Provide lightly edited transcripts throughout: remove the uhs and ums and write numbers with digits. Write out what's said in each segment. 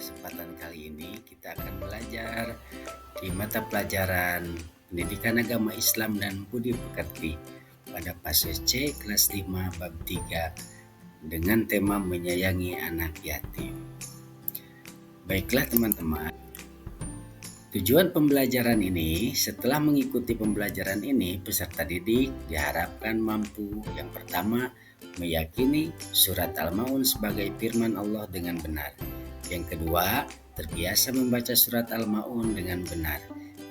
kesempatan kali ini kita akan belajar di mata pelajaran Pendidikan Agama Islam dan Budi Pekerti pada fase C kelas 5 bab 3 dengan tema menyayangi anak yatim. Baiklah teman-teman, tujuan pembelajaran ini, setelah mengikuti pembelajaran ini, peserta didik diharapkan mampu yang pertama meyakini surat Al-Maun sebagai firman Allah dengan benar. Yang kedua, terbiasa membaca surat Al-Maun dengan benar.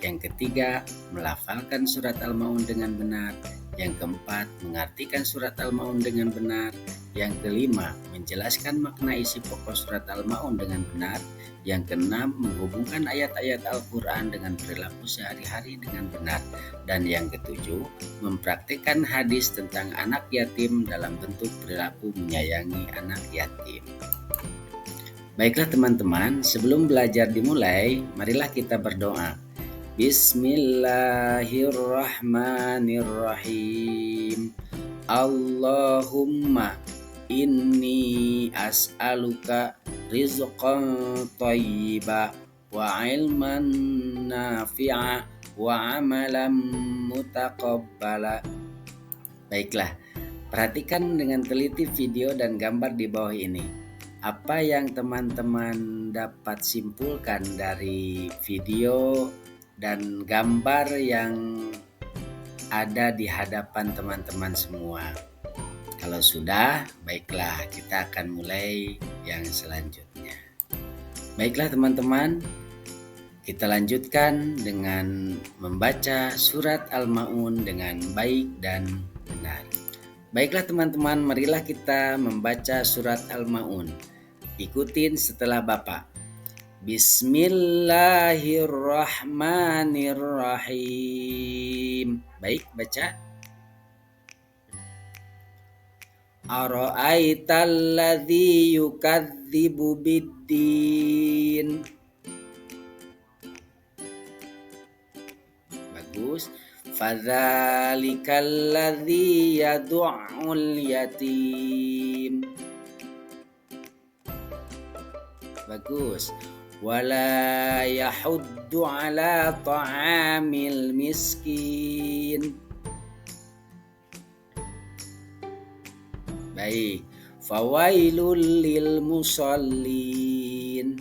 Yang ketiga, melafalkan surat Al-Maun dengan benar. Yang keempat, mengartikan surat Al-Maun dengan benar. Yang kelima, menjelaskan makna isi pokok surat Al-Maun dengan benar. Yang keenam, menghubungkan ayat-ayat Al-Quran dengan perilaku sehari-hari dengan benar. Dan yang ketujuh, mempraktikkan hadis tentang anak yatim dalam bentuk perilaku menyayangi anak yatim. Baiklah teman-teman, sebelum belajar dimulai, marilah kita berdoa. Bismillahirrahmanirrahim. Allahumma inni as'aluka rizqan thayyiba wa ilman nafi'a wa amalan mutaqabbala. Baiklah, perhatikan dengan teliti video dan gambar di bawah ini. Apa yang teman-teman dapat simpulkan dari video dan gambar yang ada di hadapan teman-teman semua? Kalau sudah, baiklah kita akan mulai yang selanjutnya. Baiklah teman-teman, kita lanjutkan dengan membaca surat Al-Maun dengan baik dan benar. Baiklah teman-teman, marilah kita membaca surat Al-Maun. Ikutin setelah Bapak. Bismillahirrahmanirrahim. Baik, baca. Ara'aital ladzi yukadzibu biddin. Bagus. Fadzalikal ladzi yad'ul yatim. Bagus. Wala yahuddu ala ta'amil miskin. Baik. Fawailul lil musallin.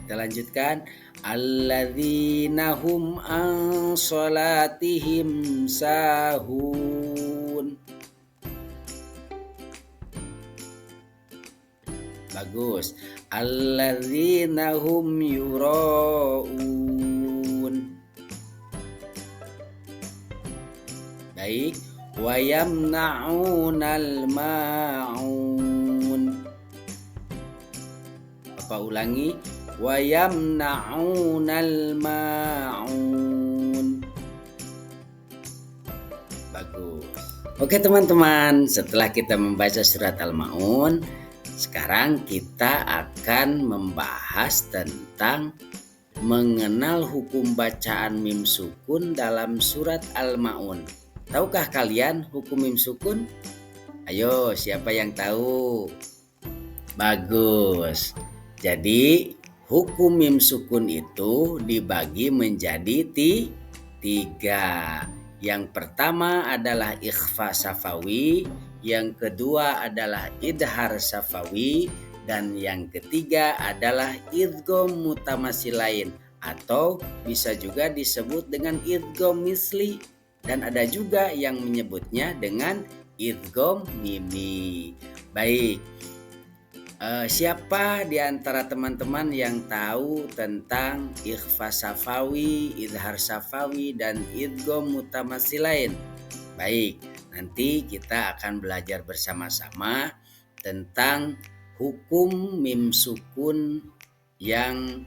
Kita lanjutkan. Alladzina hum an salatihim sahun. Bagus. Alladzina hum yuraun. Baik. Wa yamna'unal ma'un. Apa ulangi? Wa yamna'unal ma'un. Bagus. Oke teman-teman, setelah kita membaca surat Al-Maun, sekarang kita akan membahas tentang mengenal hukum bacaan mim sukun dalam surat Al-Maun. Tahukah kalian hukum mim sukun? Ayo, siapa yang tahu? Bagus. Jadi hukum mim sukun itu dibagi menjadi tiga. Yang pertama adalah ikhfa safawi, yang kedua adalah idhar safawi, dan yang ketiga adalah idgham mutamasilain atau bisa juga disebut dengan idgham misli, dan ada juga yang menyebutnya dengan idgham mimi. Baik. Siapa di antara teman-teman yang tahu tentang ikhfa safawi, idhar safawi, dan idgham mutamasilain? Baik, nanti kita akan belajar bersama-sama tentang hukum mim sukun yang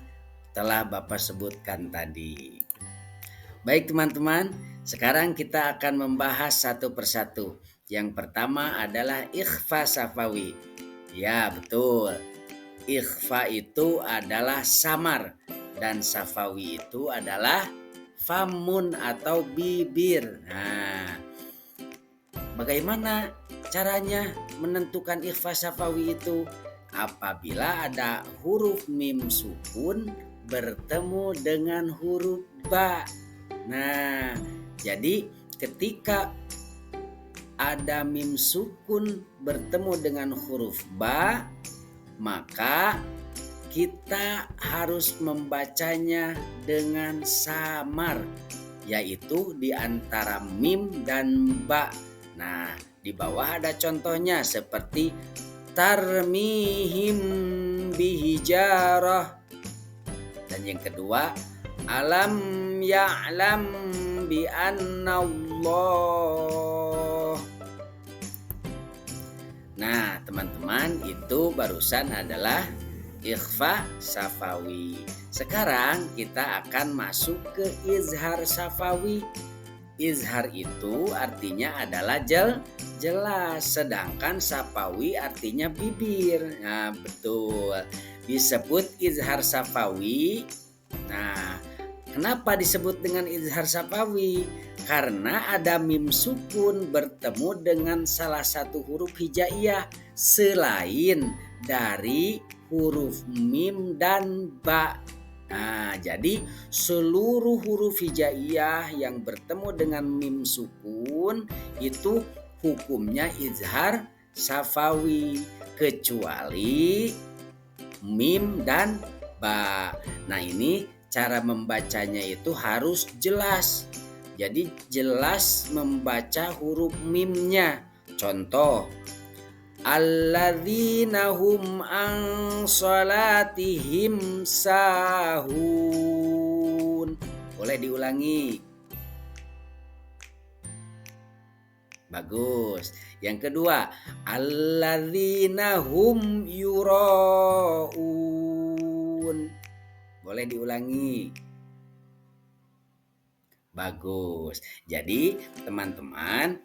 telah Bapak sebutkan tadi. Baik teman-teman, sekarang kita akan membahas satu persatu. Yang pertama adalah ikhfa safawi. Ya, betul. Ikhfa itu adalah samar dan safawi itu adalah famun atau bibir. Nah, bagaimana caranya menentukan ikhfa safawi itu? apabila ada huruf mim sukun bertemu dengan huruf ba. Nah, jadi ketika ada mim sukun bertemu dengan huruf ba, maka kita harus membacanya dengan samar, yaitu di antara mim dan ba. Nah, di bawah ada contohnya seperti tarmihim bihijarah. Dan yang kedua, alam ya'lam bi annallah. Nah, teman-teman, itu barusan adalah ikhfa syafawi. Sekarang kita akan masuk ke izhar syafawi. Izhar itu artinya adalah jelas, sedangkan syafawi artinya bibir. Nah, betul. Disebut izhar syafawi. Nah, kenapa disebut dengan izhar syafawi? Karena ada mim sukun bertemu dengan salah satu huruf hijaiyah selain dari huruf mim dan ba. Nah, jadi seluruh huruf hijaiyah yang bertemu dengan mim sukun itu hukumnya izhar syafawi, kecuali mim dan ba. Nah, ini cara membacanya itu harus jelas. Jadi jelas membaca huruf mimnya. Contoh, alladzina hum an salatihim sahun. Boleh diulangi. Bagus. Yang kedua, alladzina hum yuraun. Boleh diulangi. Bagus. Jadi teman-teman,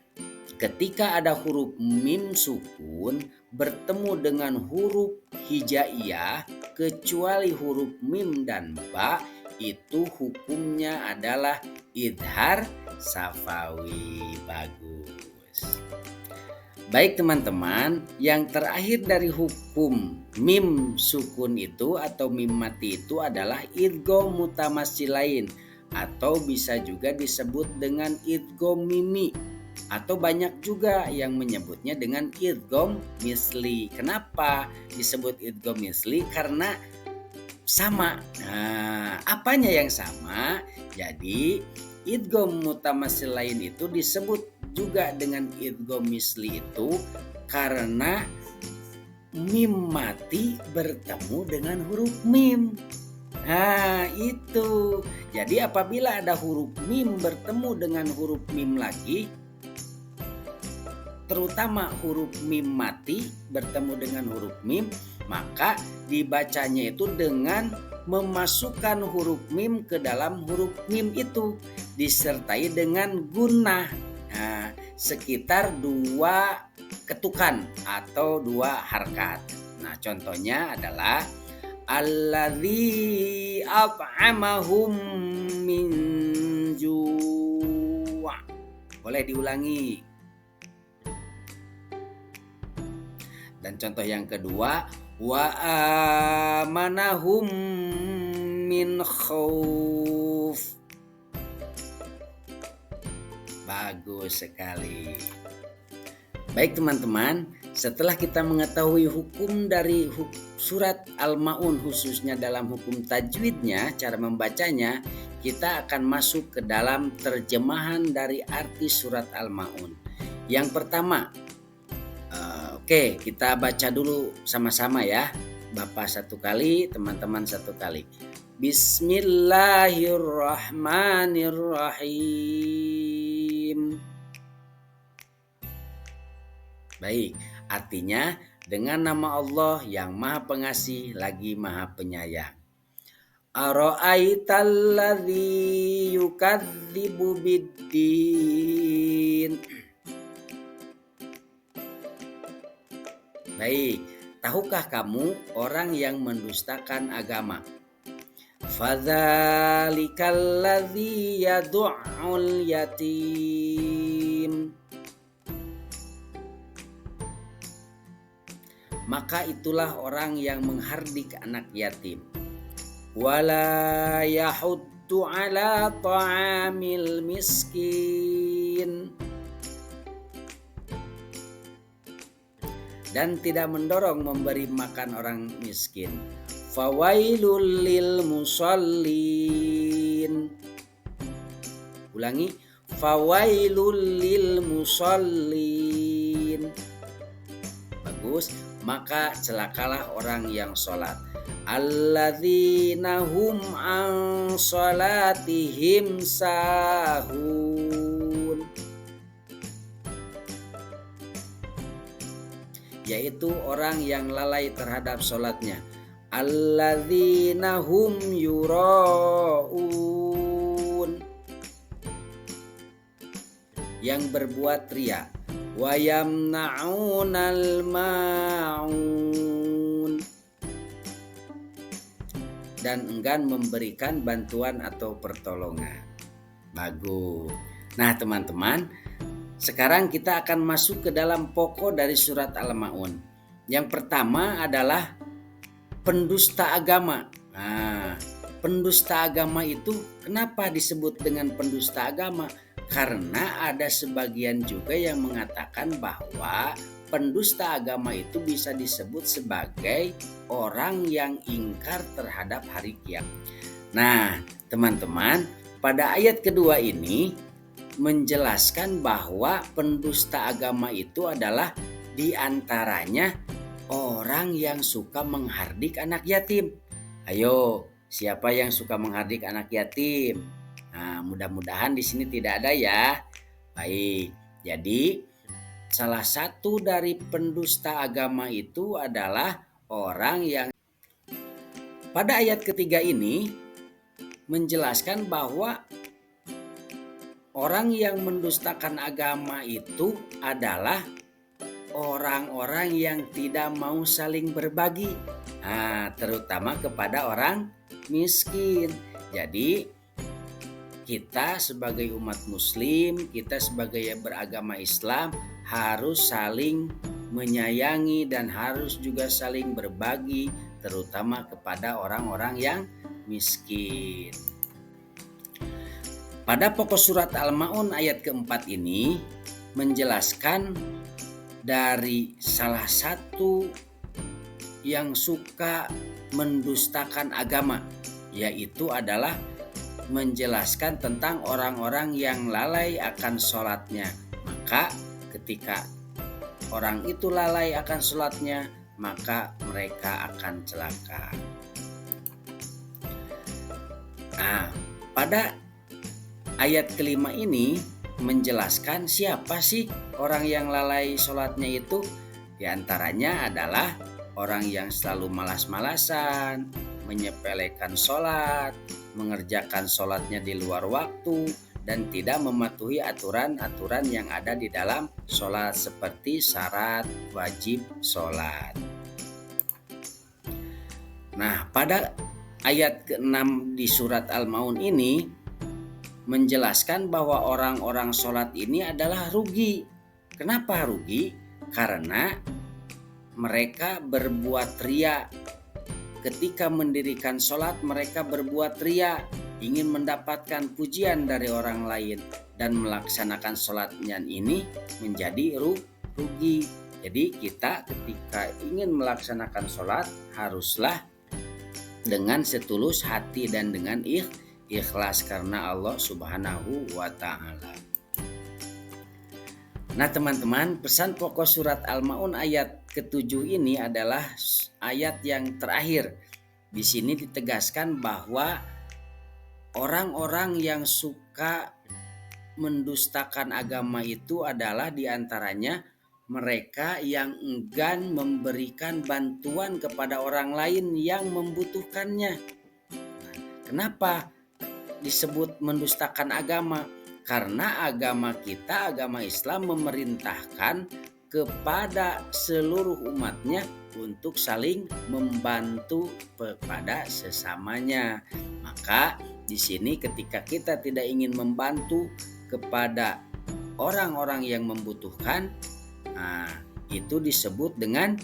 ketika ada huruf mim sukun bertemu dengan huruf hijaiyah kecuali huruf mim dan ba, itu hukumnya adalah izhar syafawi. Bagus. Baik teman-teman, yang terakhir dari hukum mim sukun itu atau mim mati itu adalah idgham mutamatsilain, atau bisa juga disebut dengan idgham mimi, atau banyak juga yang menyebutnya dengan idgham misli. Kenapa disebut idgham misli? Karena sama. Nah, apanya yang sama? Jadi idgham mutamatsilain itu disebut juga dengan idgham misli itu karena mim mati bertemu dengan huruf mim. Nah, itu. Jadi apabila ada huruf mim bertemu dengan huruf mim lagi, terutama huruf mim mati bertemu dengan huruf mim, maka dibacanya itu dengan memasukkan huruf mim ke dalam huruf mim itu disertai dengan gunnah. Nah, sekitar 2 ketukan atau 2 harkat. Nah, contohnya adalah alladzi at'amahum min ju'. Boleh diulangi. Dan contoh yang kedua, wa amanahum min khauf. Bagus sekali. Baik teman-teman, setelah kita mengetahui hukum dari surat Al-Ma'un khususnya dalam hukum tajwidnya, cara membacanya, kita akan masuk ke dalam terjemahan dari arti surat Al-Ma'un. Yang pertama, oke, kita baca dulu sama-sama ya. Bapak 1 kali, teman-teman 1 kali. Bismillahirrahmanirrahim. Baik, artinya dengan nama Allah yang Maha Pengasih lagi Maha Penyayang. Ara'aital ladzi yukadzibu biddin. Baik, tahukah kamu orang yang mendustakan agama? Fadzalikal ladzi yad'ul yatim. maka itulah orang yang menghardik anak yatim. Wala yahuddu ala ta'amil miskin, dan tidak mendorong memberi makan orang miskin. Fawailul lil musallin. Ulangi, fawailul lil musallin. Bagus, maka celakalah orang yang sholat. Alladzina hum an sholatihim sahun, yaitu orang yang lalai terhadap sholatnya. Alladzina hum yura'un, yang berbuat riya. Wa yamna'unal ma'un, dan enggan memberikan bantuan atau pertolongan. Bagus. Nah teman-teman, sekarang kita akan masuk ke dalam pokok dari surat Al-Ma'un. Yang pertama adalah pendusta agama. Nah, pendusta agama itu kenapa disebut dengan pendusta agama? Karena ada sebagian juga yang mengatakan bahwa pendusta agama itu bisa disebut sebagai orang yang ingkar terhadap hari kiamat. Nah, teman-teman, pada ayat kedua ini menjelaskan bahwa pendusta agama itu adalah diantaranya orang yang suka menghardik anak yatim. Ayo, siapa yang suka menghardik anak yatim? Nah, mudah-mudahan di sini tidak ada ya. Baik, jadi salah satu dari pendusta agama itu adalah orang yang pada ayat ketiga ini menjelaskan bahwa orang yang mendustakan agama itu adalah orang-orang yang tidak mau saling berbagi, terutama kepada orang miskin. Jadi kita sebagai umat muslim, kita sebagai yang beragama Islam harus saling menyayangi dan harus juga saling berbagi, terutama kepada orang-orang yang miskin. Pada pokok surat Al-Ma'un ayat keempat ini menjelaskan dari salah satu yang suka mendustakan agama, yaitu adalah menjelaskan tentang orang-orang yang lalai akan sholatnya. Maka ketika orang itu lalai akan sholatnya, maka mereka akan celaka. Nah, pada ayat kelima ini menjelaskan siapa sih orang yang lalai sholatnya itu. Di antaranya adalah orang yang selalu malas-malasan, menyepelekan sholat, mengerjakan sholatnya di luar waktu, dan tidak mematuhi aturan-aturan yang ada di dalam sholat seperti syarat wajib sholat. Nah, pada ayat ke-6 di surat Al-Ma'un ini menjelaskan bahwa orang-orang sholat ini adalah rugi. Kenapa rugi? Karena mereka berbuat riya. Ketika mendirikan sholat mereka berbuat riya, ingin mendapatkan pujian dari orang lain, dan melaksanakan sholatnya ini menjadi rugi. Jadi kita ketika ingin melaksanakan sholat haruslah dengan setulus hati dan dengan ikhlas karena Allah Subhanahu wa Ta'ala. Nah teman-teman, pesan pokok surat Al-Ma'un ayat ke-7 ini adalah ayat yang terakhir. Di sini ditegaskan bahwa orang-orang yang suka mendustakan agama itu adalah diantaranya mereka yang enggan memberikan bantuan kepada orang lain yang membutuhkannya. Kenapa disebut mendustakan agama? Karena agama kita, agama Islam memerintahkan kepada seluruh umatnya untuk saling membantu kepada sesamanya. Maka di sini ketika kita tidak ingin membantu kepada orang-orang yang membutuhkan, itu disebut dengan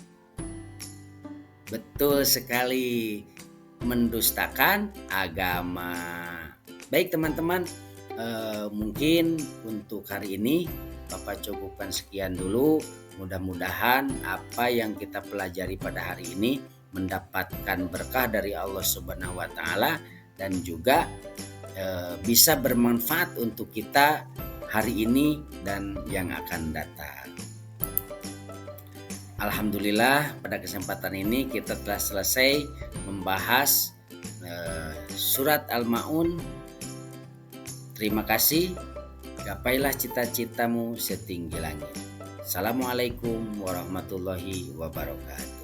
Betul sekali, mendustakan agama. Baik teman-teman, mungkin untuk hari ini Bapak cukupkan sekian dulu. Mudah-mudahan apa yang kita pelajari pada hari ini mendapatkan berkah dari Allah Subhanahu wa taala dan juga bisa bermanfaat untuk kita hari ini dan yang akan datang. Alhamdulillah pada kesempatan ini kita telah selesai membahas surat Al-Maun. Terima kasih. Gapailah cita-citamu setinggi langit. Assalamualaikum warahmatullahi wabarakatuh.